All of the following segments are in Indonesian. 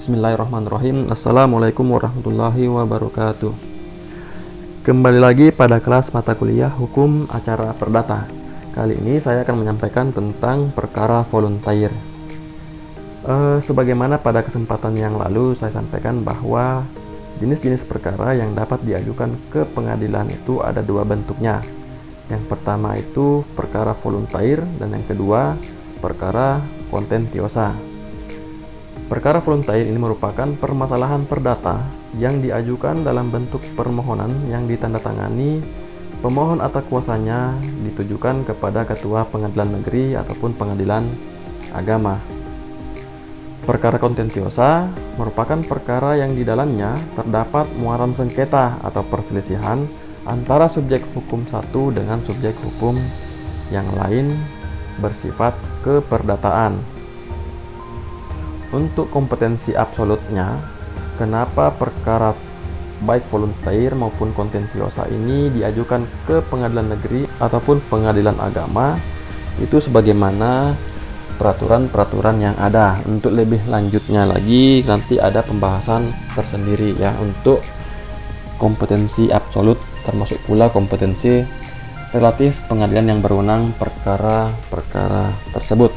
Bismillahirrahmanirrahim. Assalamualaikum warahmatullahi wabarakatuh. Kembali lagi pada kelas mata kuliah Hukum Acara Perdata. Kali ini saya akan menyampaikan tentang perkara volunteer. Sebagaimana pada kesempatan yang lalu saya sampaikan bahwa jenis-jenis perkara yang dapat diajukan ke pengadilan itu ada dua bentuknya. Yang pertama itu perkara volunteer dan yang kedua perkara kontentiosa. Perkara volunteer ini merupakan permasalahan perdata yang diajukan dalam bentuk permohonan yang ditandatangani pemohon atau kuasanya ditujukan kepada ketua pengadilan negeri ataupun pengadilan agama. Perkara kontentiosa merupakan perkara yang di dalamnya terdapat muaran sengketa atau perselisihan antara subjek hukum satu dengan subjek hukum yang lain bersifat keperdataan. Untuk kompetensi absolutnya, kenapa perkara baik volunteer maupun kontentiosa ini diajukan ke pengadilan negeri ataupun pengadilan agama, itu sebagaimana peraturan-peraturan yang ada. Untuk lebih lanjutnya lagi nanti ada pembahasan tersendiri ya untuk kompetensi absolut, termasuk pula kompetensi relatif pengadilan yang berwenang perkara-perkara tersebut.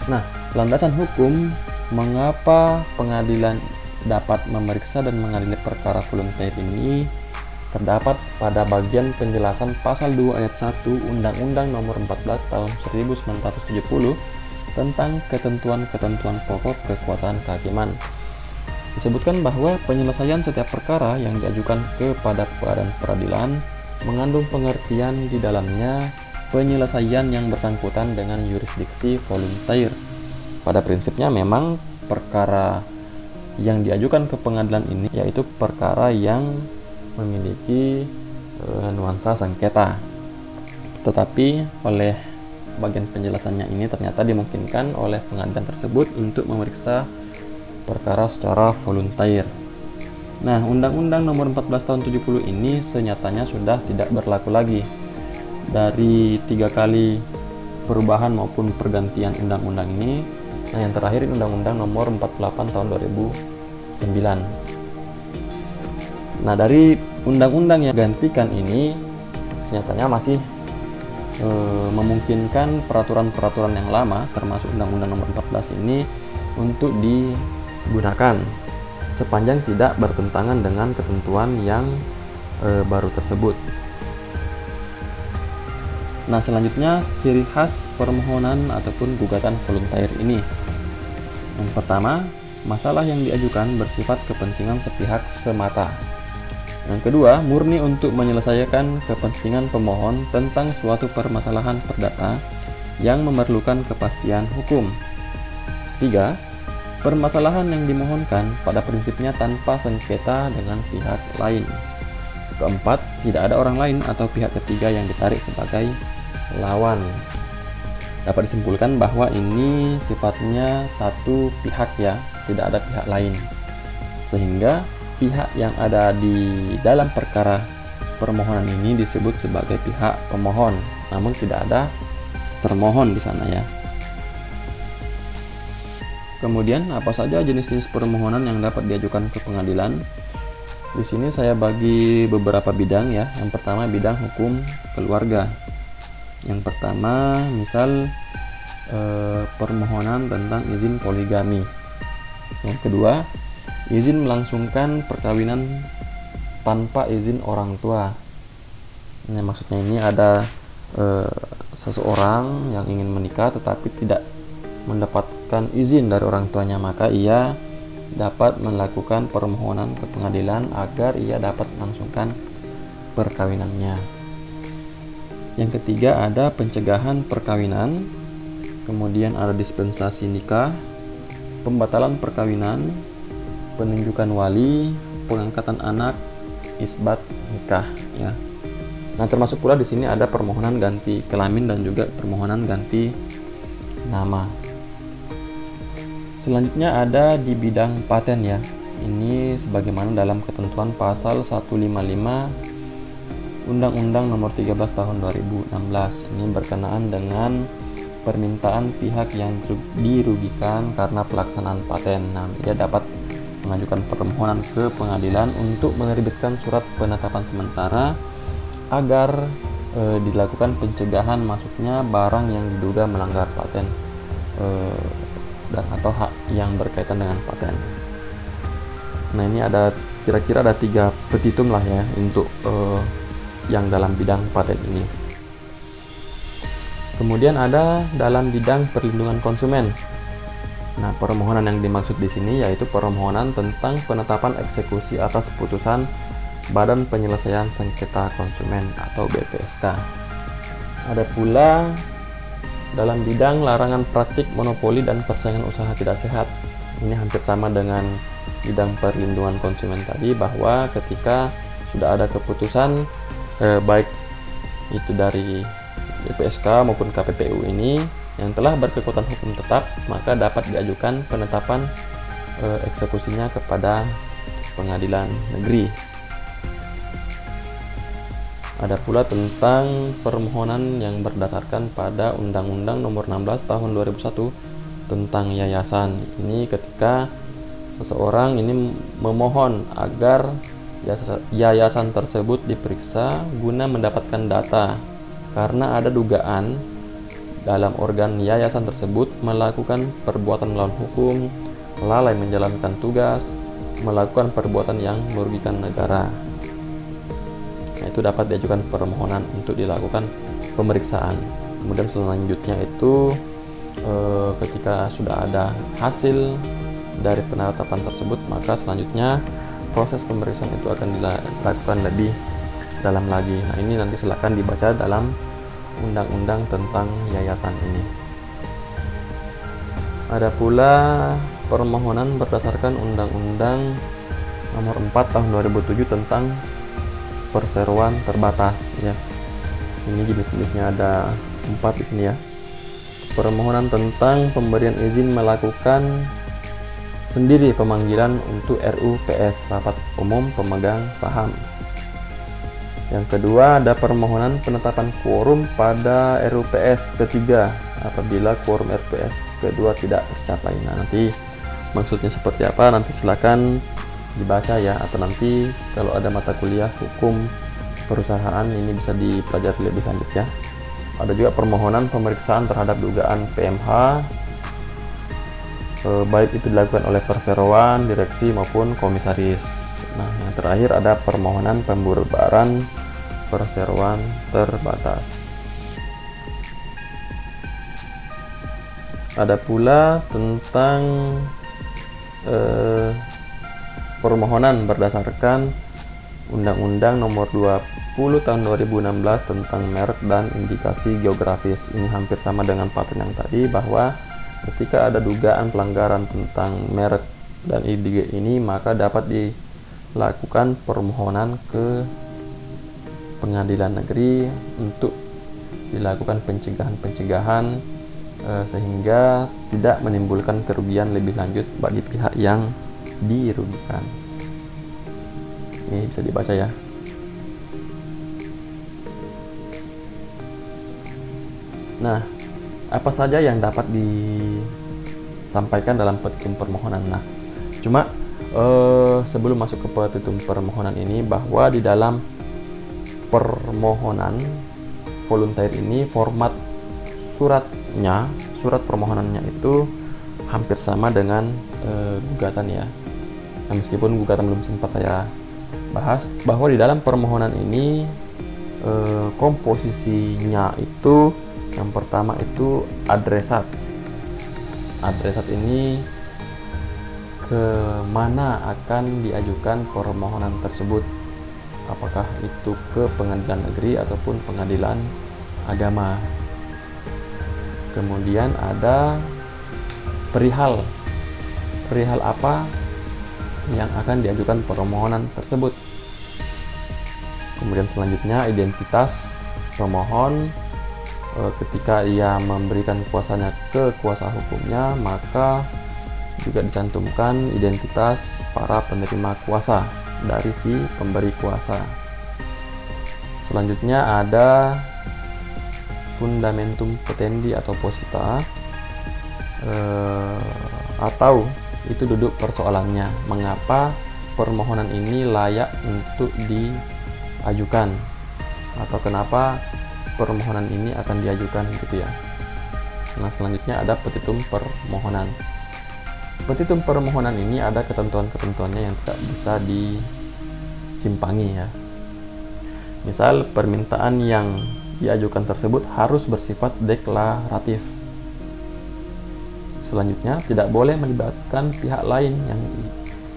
Nah, landasan hukum mengapa pengadilan dapat memeriksa dan mengadili perkara volunteer ini terdapat pada bagian penjelasan pasal 2 ayat 1 Undang-Undang Nomor 14 Tahun 1970 tentang ketentuan-ketentuan pokok kekuasaan kehakiman. Disebutkan bahwa penyelesaian setiap perkara yang diajukan kepada badan peradilan mengandung pengertian di dalamnya penyelesaian yang bersangkutan dengan yurisdiksi volunteer. Pada prinsipnya memang perkara yang diajukan ke pengadilan ini yaitu perkara yang memiliki nuansa sengketa. Tetapi oleh bagian penjelasannya ini ternyata dimungkinkan oleh pengadilan tersebut untuk memeriksa perkara secara volunteer. Nah, Undang-Undang Nomor 14 Tahun 70 ini senyatanya sudah tidak berlaku lagi. Dari 3 kali perubahan maupun pergantian undang-undang ini, nah yang terakhir Undang-Undang Nomor 48 Tahun 2009. Nah, dari undang-undang yang gantikan ini senyatanya masih memungkinkan peraturan-peraturan yang lama termasuk Undang-Undang Nomor 14 ini untuk digunakan sepanjang tidak bertentangan dengan ketentuan yang baru tersebut. Nah, selanjutnya ciri khas permohonan ataupun gugatan volunteer ini. Yang pertama, masalah yang diajukan bersifat kepentingan sepihak semata. Yang kedua, murni untuk menyelesaikan kepentingan pemohon tentang suatu permasalahan perdata yang memerlukan kepastian hukum. 3. Permasalahan yang dimohonkan pada prinsipnya tanpa sengketa dengan pihak lain. Keempat, tidak ada orang lain atau pihak ketiga yang ditarik sebagai lawan. Dapat disimpulkan bahwa ini sifatnya satu pihak ya, tidak ada pihak lain. Sehingga pihak yang ada di dalam perkara permohonan ini disebut sebagai pihak pemohon, namun tidak ada termohon di sana ya. Kemudian apa saja jenis-jenis permohonan yang dapat diajukan ke pengadilan? Di sini saya bagi beberapa bidang ya. Yang pertama bidang hukum keluarga. Yang pertama misal permohonan tentang izin poligami. Yang kedua izin melangsungkan perkawinan tanpa izin orang tua. Nah, maksudnya ini ada seseorang yang ingin menikah tetapi tidak mendapatkan izin dari orang tuanya, maka ia dapat melakukan permohonan ke pengadilan agar ia dapat melangsungkan perkawinannya. Yang ketiga ada pencegahan perkawinan, kemudian ada dispensasi nikah, pembatalan perkawinan, penunjukan wali, pengangkatan anak, isbat nikah ya. Nah, termasuk pula di sini ada permohonan ganti kelamin dan juga permohonan ganti nama. Selanjutnya ada di bidang paten ya. Ini sebagaimana dalam ketentuan pasal 155 Undang-Undang Nomor 13 Tahun 2016. Ini berkenaan dengan permintaan pihak yang dirugikan karena pelaksanaan paten. Nah, ia dapat mengajukan permohonan ke pengadilan untuk menerbitkan surat penetapan sementara agar dilakukan pencegahan masuknya barang yang diduga melanggar paten dan atau hak yang berkaitan dengan paten. Nah, ini ada kira-kira ada 3 petitum lah ya untuk yang dalam bidang paten ini. Kemudian ada dalam bidang perlindungan konsumen. Nah, permohonan yang dimaksud di sini yaitu permohonan tentang penetapan eksekusi atas putusan Badan Penyelesaian Sengketa Konsumen atau BPSK. Ada pula dalam bidang larangan praktik monopoli dan persaingan usaha tidak sehat. Ini hampir sama dengan bidang perlindungan konsumen tadi, bahwa ketika sudah ada keputusan baik itu dari BPSK maupun KPPU ini yang telah berkekuatan hukum tetap, maka dapat diajukan penetapan eksekusinya kepada pengadilan negeri. Ada pula tentang permohonan yang berdasarkan pada Undang-Undang Nomor 16 Tahun 2001 tentang yayasan. Ini ketika seseorang ini memohon agar yayasan tersebut diperiksa guna mendapatkan data karena ada dugaan dalam organ yayasan tersebut melakukan perbuatan melawan hukum, lalai menjalankan tugas, melakukan perbuatan yang merugikan negara. Nah, itu dapat diajukan permohonan untuk dilakukan pemeriksaan. Kemudian selanjutnya itu ketika sudah ada hasil dari penetapan tersebut, maka selanjutnya proses pemeriksaan itu akan dilakukan lebih dalam lagi. Nah, ini nanti silakan dibaca dalam undang-undang tentang yayasan ini. Ada pula permohonan berdasarkan Undang-Undang Nomor 4 Tahun 2007 tentang perseroan terbatas ya. Ini jenis-jenisnya ada 4 di sini ya. Permohonan tentang pemberian izin melakukan sendiri pemanggilan untuk RUPS, Rapat Umum Pemegang Saham. Yang kedua ada permohonan penetapan quorum pada RUPS ketiga apabila quorum RUPS kedua tidak tercapai. Nah, nanti maksudnya seperti apa nanti silakan dibaca ya, atau nanti kalau ada mata kuliah hukum perusahaan ini bisa dipelajari lebih lanjut ya. Ada juga permohonan pemeriksaan terhadap dugaan PMH baik itu dilakukan oleh perseroan, direksi maupun komisaris. Nah, yang terakhir ada permohonan pembubaran perseroan terbatas. Ada pula tentang permohonan berdasarkan Undang-Undang Nomor 20 Tahun 2016 tentang merek dan indikasi geografis. Ini hampir sama dengan paten yang tadi, bahwa ketika ada dugaan pelanggaran tentang merek dan IDG ini, maka dapat dilakukan permohonan ke pengadilan negeri untuk dilakukan pencegahan sehingga tidak menimbulkan kerugian lebih lanjut bagi pihak yang dirugikan. Ini bisa dibaca ya. Nah, apa saja yang dapat disampaikan dalam petitum permohonan? Nah, cuma sebelum masuk ke petitum permohonan ini, bahwa di dalam permohonan volunteer ini format surat permohonannya itu hampir sama dengan gugatan ya. Nah, meskipun gugatan belum sempat saya bahas, bahwa di dalam permohonan ini komposisinya itu yang pertama itu adresat. Adresat ini ke mana akan diajukan permohonan tersebut, apakah itu ke pengadilan negeri ataupun pengadilan agama. Kemudian ada perihal apa yang akan diajukan permohonan tersebut. Kemudian selanjutnya identitas pemohon, ketika ia memberikan kuasanya ke kuasa hukumnya, maka juga dicantumkan identitas para penerima kuasa dari si pemberi kuasa. Selanjutnya ada fundamentum petendi atau posita, atau itu duduk persoalannya, mengapa permohonan ini layak untuk diajukan, atau kenapa permohonan ini akan diajukan gitu ya. Nah, selanjutnya ada petitum permohonan. Petitum permohonan ini ada ketentuan-ketentuannya yang tidak bisa disimpangi ya. Misal, permintaan yang diajukan tersebut harus bersifat deklaratif. Selanjutnya, tidak boleh melibatkan pihak lain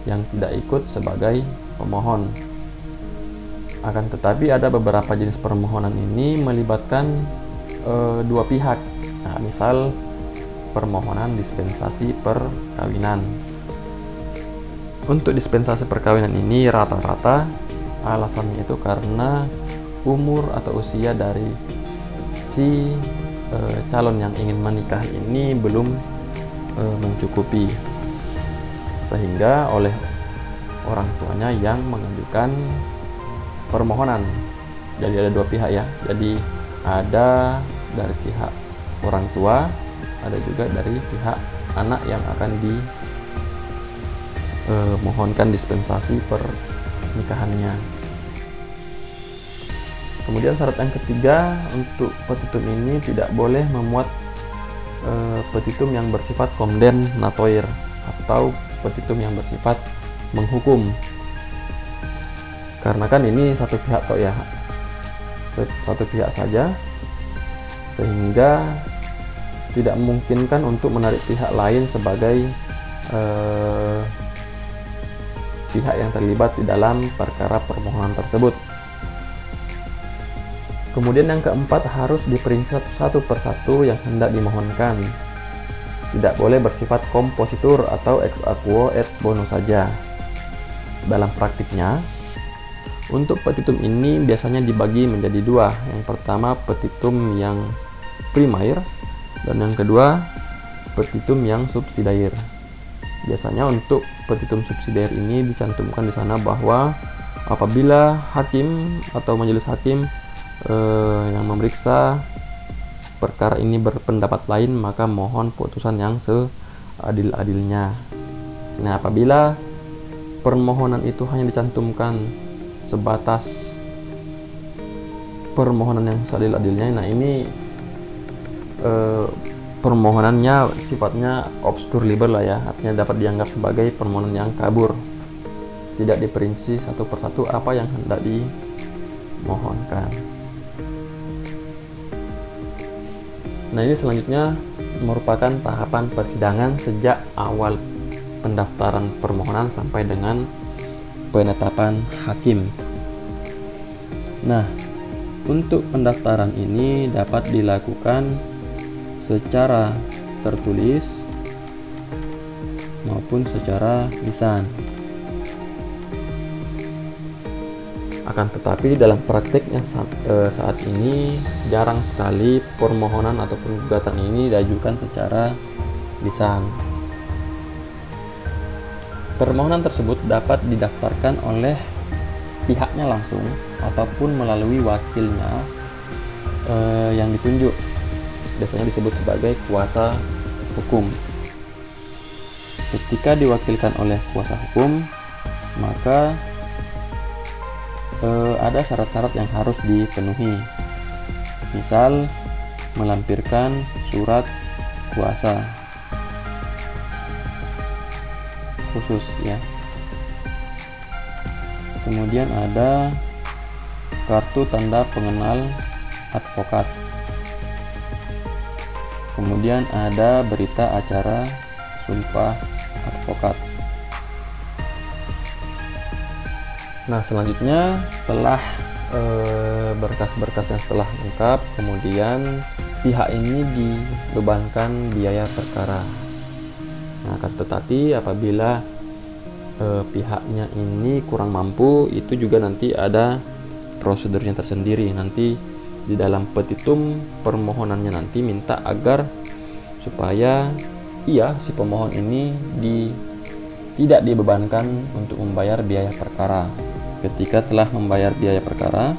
yang tidak ikut sebagai pemohon. Akan tetapi ada beberapa jenis permohonan ini melibatkan dua pihak. Nah, misal permohonan dispensasi perkawinan. Untuk dispensasi perkawinan ini rata-rata alasannya itu karena umur atau usia dari si calon yang ingin menikah ini belum mencukupi, sehingga oleh orang tuanya yang mengajukan permohonan. Jadi ada dua pihak ya. Jadi ada dari pihak orang tua, ada juga dari pihak anak yang akan dimohonkan dispensasi pernikahannya. Kemudian syarat yang ketiga, untuk petitum ini tidak boleh memuat petitum yang bersifat condemnatoir atau petitum yang bersifat menghukum. Karena kan ini satu pihak kok ya, satu pihak saja, sehingga tidak memungkinkan untuk menarik pihak lain sebagai pihak yang terlibat di dalam perkara permohonan tersebut. Kemudian yang keempat, harus diperinci satu persatu yang hendak dimohonkan. Tidak boleh bersifat kompositur atau ex aequo et bono saja. Dalam praktiknya, untuk petitum ini biasanya dibagi menjadi dua. Yang pertama, petitum yang primair, dan yang kedua, petitum yang subsidiair. Biasanya untuk petitum subsidiair ini dicantumkan di sana bahwa apabila hakim atau majelis hakim yang memeriksa perkara ini berpendapat lain, maka mohon putusan yang seadil-adilnya. Nah, apabila permohonan itu hanya dicantumkan sebatas permohonan yang seadil-adilnya, nah ini permohonannya sifatnya obscur liber lah ya, artinya dapat dianggap sebagai permohonan yang kabur, tidak diperinci satu persatu apa yang hendak dimohonkan. Nah, ini selanjutnya merupakan tahapan persidangan sejak awal pendaftaran permohonan sampai dengan penetapan hakim. Nah, untuk pendaftaran ini dapat dilakukan secara tertulis maupun secara lisan. Akan tetapi dalam prakteknya saat ini jarang sekali permohonan ataupun gugatan ini diajukan secara lisan. Permohonan tersebut dapat didaftarkan oleh pihaknya langsung ataupun melalui wakilnya yang ditunjuk. Biasanya disebut sebagai kuasa hukum. Ketika diwakilkan oleh kuasa hukum, maka ada syarat-syarat yang harus dipenuhi. Misal, melampirkan surat kuasa khusus ya. Kemudian ada kartu tanda pengenal advokat. Kemudian ada berita acara sumpah advokat. Nah, selanjutnya setelah berkas-berkas yang setelah lengkap, kemudian pihak ini dibebankan biaya perkara. Nah, tetapi apabila pihaknya ini kurang mampu, itu juga nanti ada prosedurnya tersendiri. Nanti di dalam petitum permohonannya nanti minta agar supaya si pemohon ini tidak dibebankan untuk membayar biaya perkara. Ketika telah membayar biaya perkara,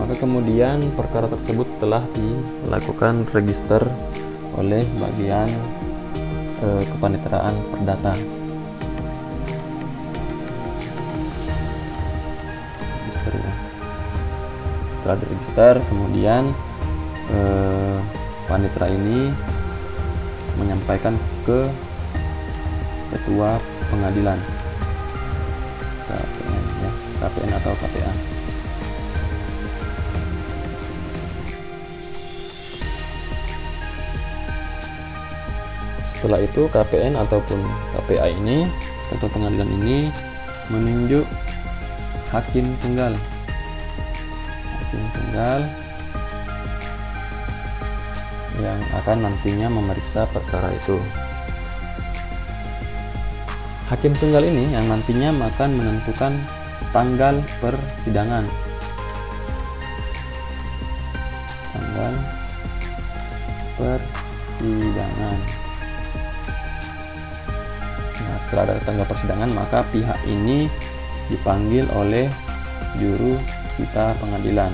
Maka kemudian perkara tersebut telah dilakukan register oleh bagian kepaniteraan perdata. Register ya. Setelah diregister, kemudian panitera ini menyampaikan ke ketua pengadilan, KPN ya, KPN atau KPA. Setelah itu KPN ataupun KPA ini, ketua pengadilan ini, menunjuk hakim tunggal. Hakim tunggal yang akan nantinya memeriksa perkara itu. Hakim tunggal ini yang nantinya akan menentukan tanggal persidangan. Tanggal persidangan. Nah, setelah ada tanggal persidangan, maka pihak ini dipanggil oleh juru sita pengadilan.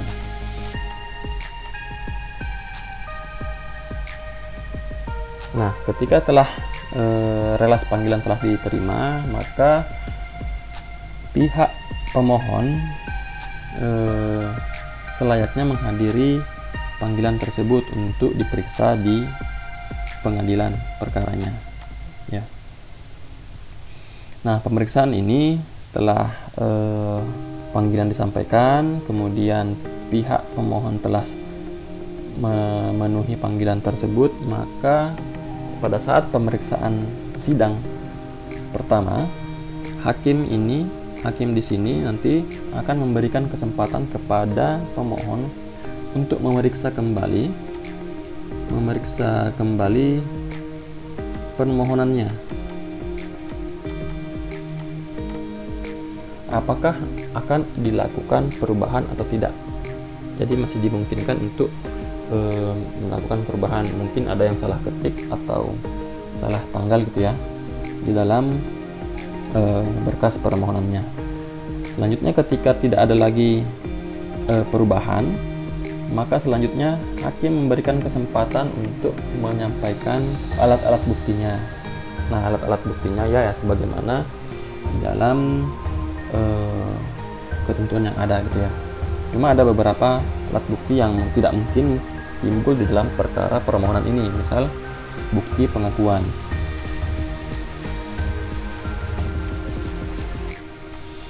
Nah, ketika telah relas panggilan telah diterima, maka pihak pemohon selayaknya menghadiri panggilan tersebut untuk diperiksa di pengadilan perkaranya. Ya. Nah, pemeriksaan ini setelah panggilan disampaikan, kemudian pihak pemohon telah memenuhi panggilan tersebut, maka pada saat pemeriksaan sidang pertama, hakim di sini nanti akan memberikan kesempatan kepada pemohon untuk memeriksa kembali permohonannya. Apakah akan dilakukan perubahan atau tidak? Jadi masih dimungkinkan untuk melakukan perubahan. Mungkin ada yang salah ketik atau salah tanggal gitu ya di dalam berkas permohonannya. Selanjutnya, ketika tidak ada lagi perubahan, maka selanjutnya hakim memberikan kesempatan untuk menyampaikan alat-alat buktinya. Nah, alat-alat buktinya ya sebagaimana di dalam ketentuan yang ada gitu ya. Cuma ada beberapa alat bukti yang tidak mungkin timbul di dalam perkara permohonan ini, misal bukti pengakuan.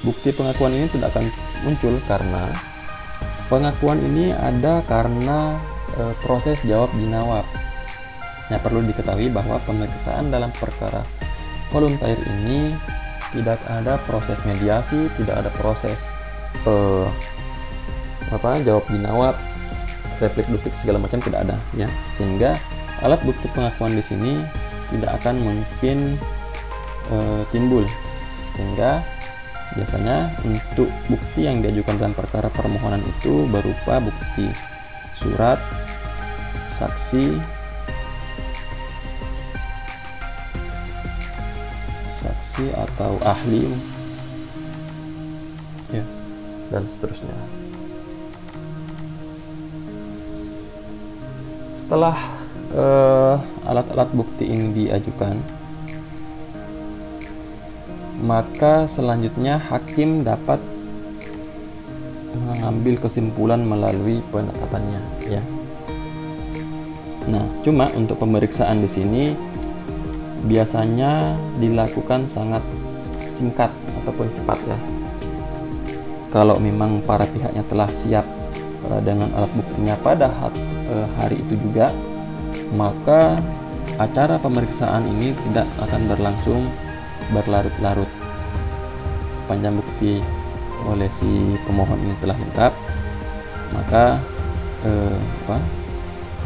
Bukti pengakuan ini tidak akan muncul karena pengakuan ini ada karena proses jawab jinawab. Nah, perlu diketahui bahwa pemeriksaan dalam perkara volunteer ini tidak ada proses mediasi, tidak ada proses jawab jinawab, replik duplik segala macam tidak ada ya, sehingga alat bukti pengakuan di sini tidak akan mungkin timbul, sehingga biasanya untuk bukti yang diajukan dalam perkara permohonan itu berupa bukti surat, saksi atau ahli ya, dan seterusnya. Setelah alat-alat bukti ini diajukan, maka selanjutnya hakim dapat mengambil kesimpulan melalui penetapannya ya. Nah, cuma untuk pemeriksaan di sini biasanya dilakukan sangat singkat ataupun cepat ya. Kalau memang para pihaknya telah siap dengan alat buktinya pada hari itu juga, maka acara pemeriksaan ini tidak akan berlangsung berlarut-larut. Sepanjang bukti oleh si pemohon ini telah lengkap, maka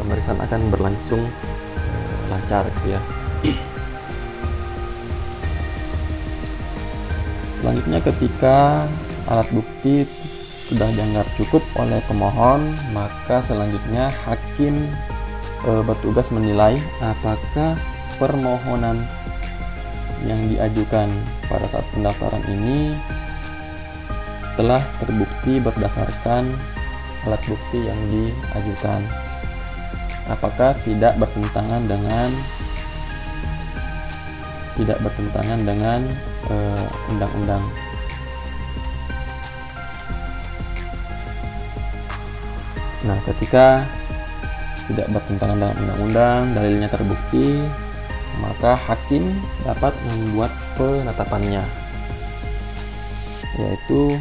pemeriksaan akan berlangsung lancar gitu ya. Selanjutnya, ketika alat bukti sudah dianggap cukup oleh pemohon, maka selanjutnya hakim bertugas menilai apakah permohonan yang diajukan pada saat pendaftaran ini telah terbukti berdasarkan alat bukti yang diajukan. Apakah tidak bertentangan dengan undang-undang. Nah, ketika tidak bertentangan dengan undang-undang, dalilnya terbukti, maka hakim dapat membuat penetapannya, yaitu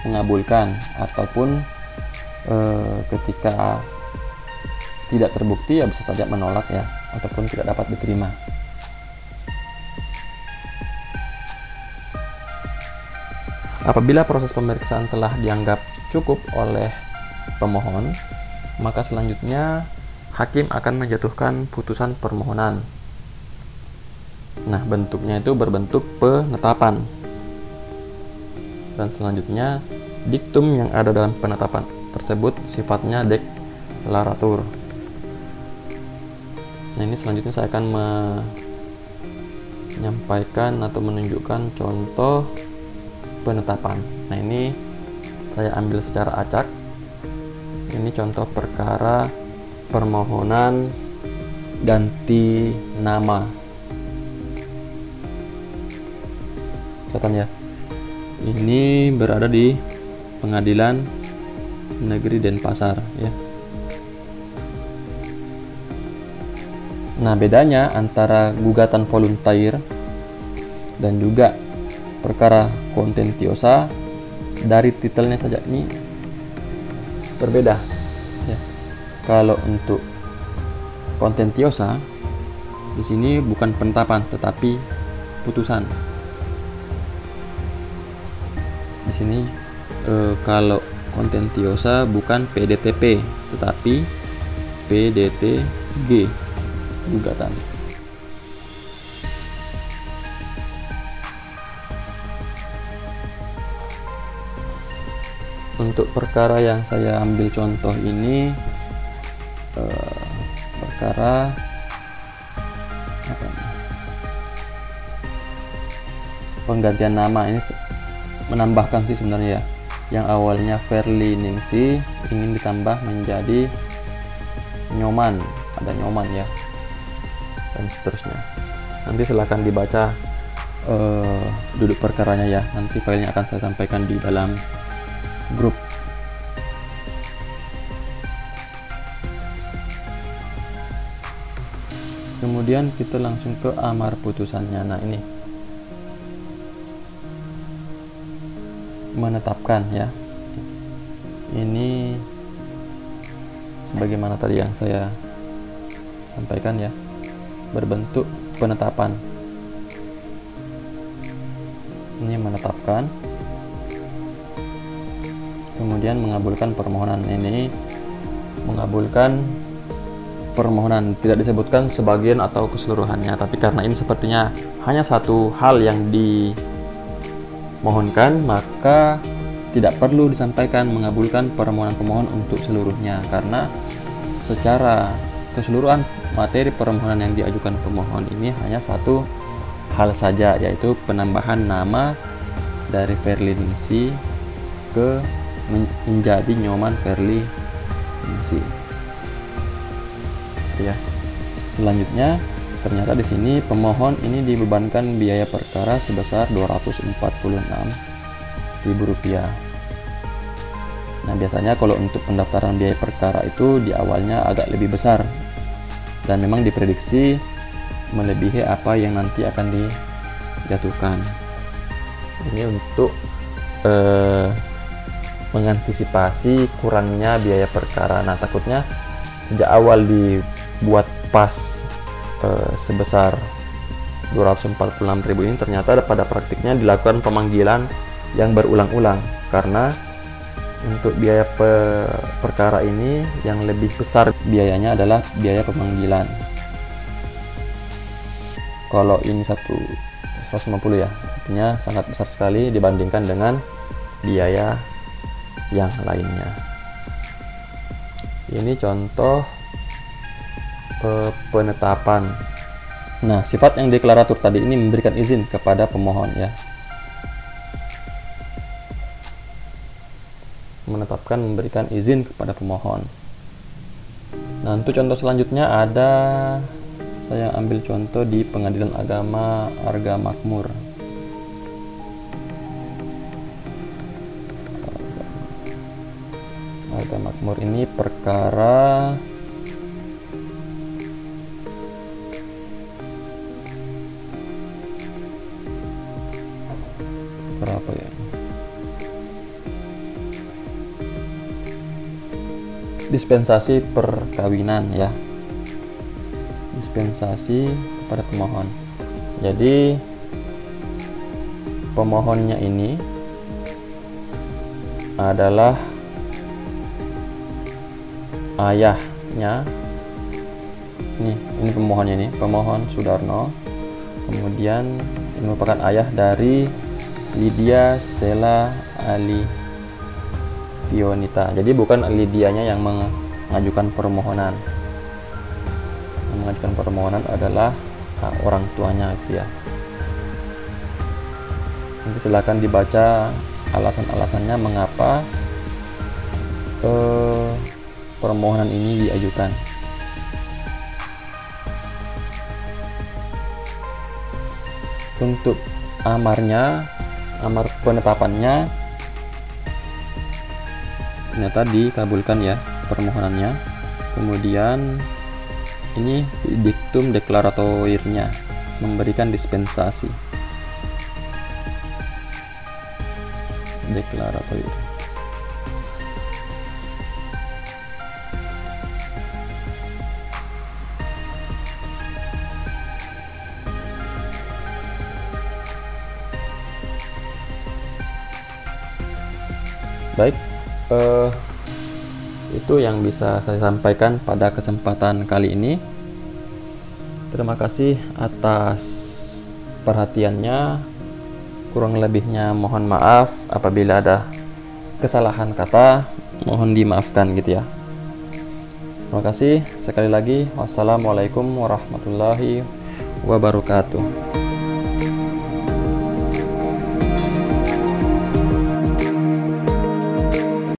mengabulkan, ataupun ketika tidak terbukti ya bisa saja menolak ya, ataupun tidak dapat diterima. Apabila proses pemeriksaan telah dianggap cukup oleh pemohon, maka selanjutnya hakim akan menjatuhkan putusan permohonan. Nah, bentuknya itu berbentuk penetapan. Dan selanjutnya, diktum yang ada dalam penetapan tersebut sifatnya deklaratur. Nah, ini selanjutnya saya akan menyampaikan atau menunjukkan contoh penetapan. Nah, ini saya ambil secara acak. Ini contoh perkara permohonan ganti nama. Kelihatan ya. Ini berada di Pengadilan Negeri Denpasar ya. Nah, bedanya antara gugatan volunteer dan juga perkara kontentiosa dari titelnya saja ini berbeda ya. Kalau untuk kontentiosa di sini bukan penetapan tetapi putusan. Di sini kalau kontentiosa bukan PDTP tetapi PDTG, gugatan. Untuk perkara yang saya ambil contoh ini perkara penggantian nama. Ini menambahkan sih sebenarnya ya, yang awalnya Verly Ningsi ingin ditambah menjadi Nyoman, ada Nyoman ya, dan seterusnya. Nanti silahkan dibaca duduk perkaranya ya, nanti filenya akan saya sampaikan di dalam grup. Kemudian kita langsung ke amar putusannya. Nah, ini menetapkan ya. Ini sebagaimana tadi yang saya sampaikan ya, berbentuk penetapan. Ini menetapkan, kemudian mengabulkan permohonan. Ini mengabulkan permohonan, tidak disebutkan sebagian atau keseluruhannya, tapi karena ini sepertinya hanya satu hal yang dimohonkan, maka tidak perlu disampaikan mengabulkan permohonan pemohon untuk seluruhnya, karena secara keseluruhan materi permohonan yang diajukan pemohon ini hanya satu hal saja, yaitu penambahan nama dari Verly Ningsi ke menjadi Nyoman Verly Ningsi ya. Selanjutnya ternyata di sini pemohon ini dibebankan biaya perkara sebesar Rp246.000. Nah, biasanya kalau untuk pendaftaran biaya perkara itu di awalnya agak lebih besar dan memang diprediksi melebihi apa yang nanti akan dijatuhkan. Ini untuk mengantisipasi kurangnya biaya perkara. Nah, takutnya sejak awal dibuat pas sebesar 246.000 ini, ternyata pada praktiknya dilakukan pemanggilan yang berulang-ulang, karena untuk biaya perkara ini yang lebih besar biayanya adalah biaya pemanggilan. Kalau ini 150 ya, artinya sangat besar sekali dibandingkan dengan biaya yang lainnya. Ini contoh penetapan. Nah, sifat yang deklaratur tadi ini memberikan izin kepada pemohon ya. memberikan izin kepada pemohon. Nah, untuk contoh selanjutnya ada, saya ambil contoh di Pengadilan Agama Arga Makmur. Arga Makmur ini perkara apa ya? Dispensasi perkawinan ya. Dispensasi kepada pemohon. Jadi pemohonnya ini adalah ayahnya. Ini pemohonnya, ini pemohon Sudarno. Kemudian ini merupakan ayah dari Lydia Sela Ali Fionita. Jadi bukan Lydianya yang mengajukan permohonan. Yang mengajukan permohonan adalah orang tuanya itu ya. Nanti silakan dibaca alasan-alasannya mengapa permohonan ini diajukan. Untuk amar penetapannya ternyata dikabulkan ya permohonannya. Kemudian ini diktum deklaratoirnya, memberikan dispensasi. Deklaratoir. Baik, itu yang bisa saya sampaikan pada kesempatan kali ini. Terima kasih atas perhatiannya. Kurang lebihnya mohon maaf apabila ada kesalahan kata, mohon dimaafkan gitu ya. Terima kasih sekali lagi. Wassalamualaikum warahmatullahi wabarakatuh.